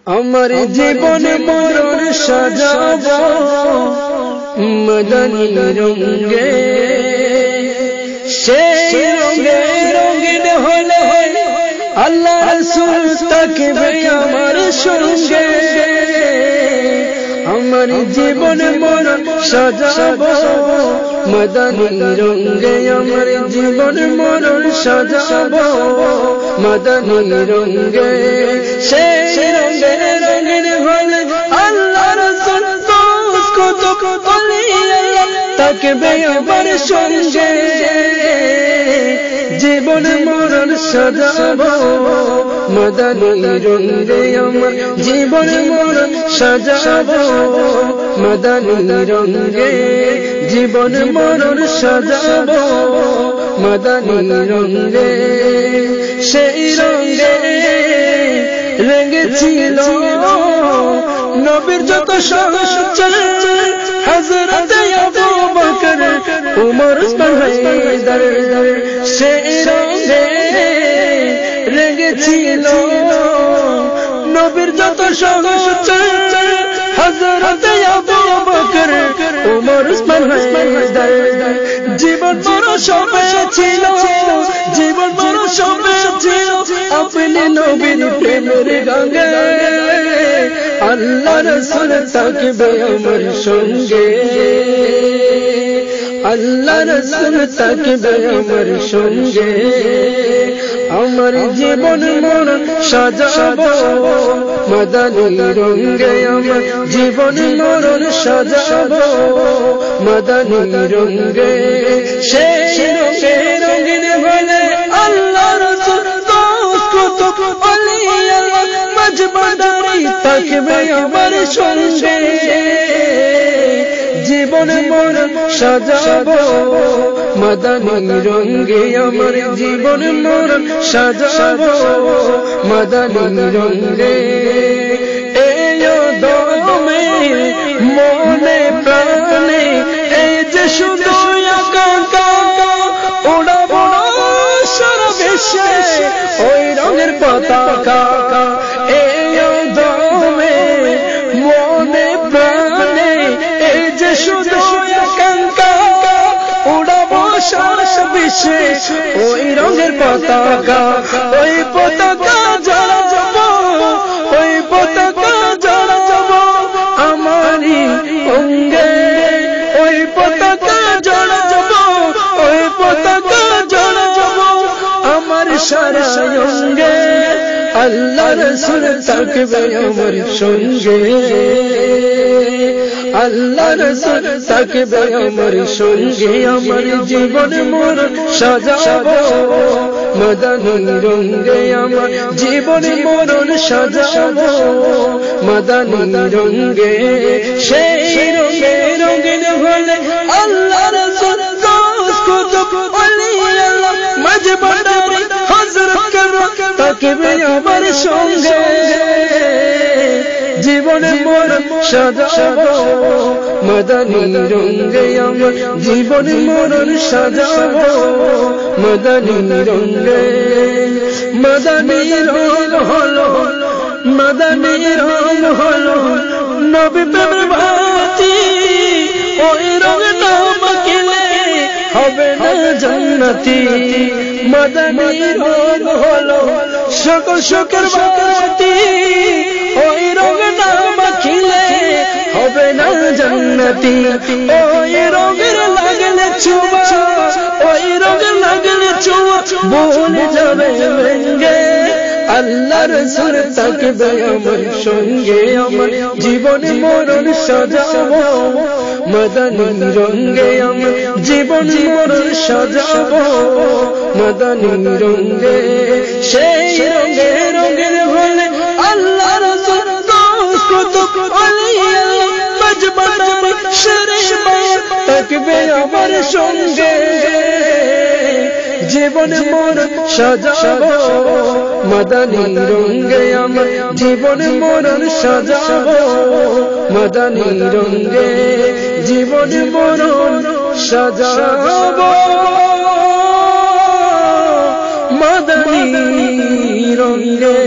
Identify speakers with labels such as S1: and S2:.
S1: আমার জীবন মরণ সাজাবো মদনী রঙে, সেই রঙে রঙিন হলে আল্লাহ রাসূল থাকবে আমার সঙ্গে। আমার জীবন মরণ সাজাবো মদনী রঙে, আমার জীবন মরণ সাজাবো মদনী রঙে, সেই রঙে রঙিন হলে আল্লাহ রাসূল কত থাকবে আমার সঙ্গে। জীবন মরণ সাজাবো মদনী রঙে, আমার জীবন মরণ সাজাবো মদনী রঙে, জীবন মরণ সাজাবো মদনী রঙে। সেই রঙে রেঙেছিল নবীর যত সহচর, হযরত আবু বকর, উমর, উসমান, হায়দার। সেই রঙে রেঙেছিল নবীর যত সহচর, হযরত আবু বকর, উমর, উসমান, হায়দার। জীবন বড় সবে ছিল, জীবন বড় সবে ছিল আপনি নবীর প্রেমের গঙ্গে। আল্লাহ রাসূল থাকবে আমার সঙ্গে, আল্লাহ রাসূল থাকবে আমার সঙ্গে। আমার জীবন মরণ সাজাবো মদনী রঙে, আমার জীবন মরণ সাজাবো মদনী রঙে। সেই রঙে রঙিন হলে আল্লাহ রাসূল কত ওলি আল্লাহ মজবদারি থাকবে আমার সঙ্গে। জীবন মরণ সাজাবো মদনী রঙে, আমার জীবন মরণ সাজাবো মদনী রঙে। এই দমে মনে প্রাণে এই যে শুধু আকাঙ্ক্ষা, উড়াবো সারা বিশ্বে ওই রঙের পতাকা। এই দমে মনে প্রাণে এই যে শুধু আকাঙ্ক্ষা, উড়াবো সারা বিশ্বে ওই রঙের পতাকা। ওই পতাকা জড়াবো, ওই পতাকা জড়াবো আমারই অঙ্গে, ওই পতাকা জড়াবো, ওই পতাকা জড়াবো আমার সারা অঙ্গে। আল্লাহ রাসূল থাকবে আমার সঙ্গে, আল্লাহ রাসূল থাকবে আমার সঙ্গে। আমার জীবন মরণ সাজাবো মদনী রঙে, আমার জীবন মরণ সাজাবো মদনী রঙে। সেই রঙে রঙিন হলে আল্লাহ রাসূল কত ওলি আল্লাহ মজবদারি হযরত থাকবে আমার সঙ্গে। জীবন মরণ সাজাবো মদনী রঙে, আমার জীবন মরণ সাজাবো মদনী রঙে। মদনী রঙ হলো, মদনী রঙ হলো নবী প্রেমের বাতি, ওই রঙ না মাখিলে হবে না জান্নাতি। মদনী রঙ হলো সকল সুখের বাতি, ওই রঙ না মাখিলে হবে না জান্নাতি। ওই রঙের লাগলে ছোঁয়া, ওই রঙের লাগলে ছোঁয়া ভুলে যাবে ভেঙ্গে। আল্লাহ রাসূল থাকবে আমার সঙ্গে, আমার জীবন মরণ সাজাবো মদনী রঙে, আমার জীবন মরণ সাজাবো মদনী রঙে। সেই রঙে রঙের হলে আল্লাহ রাসূল কত ওলি আল্লাহ মজবদারি শরীফ থাকবে আমার সঙ্গে। জীবন মরণ সাজাবো মদনী রঙে, আমার জীবন মরণ সাজাবো মদনী রঙে, জীবন মরণ সাজাবো মদনী রঙে।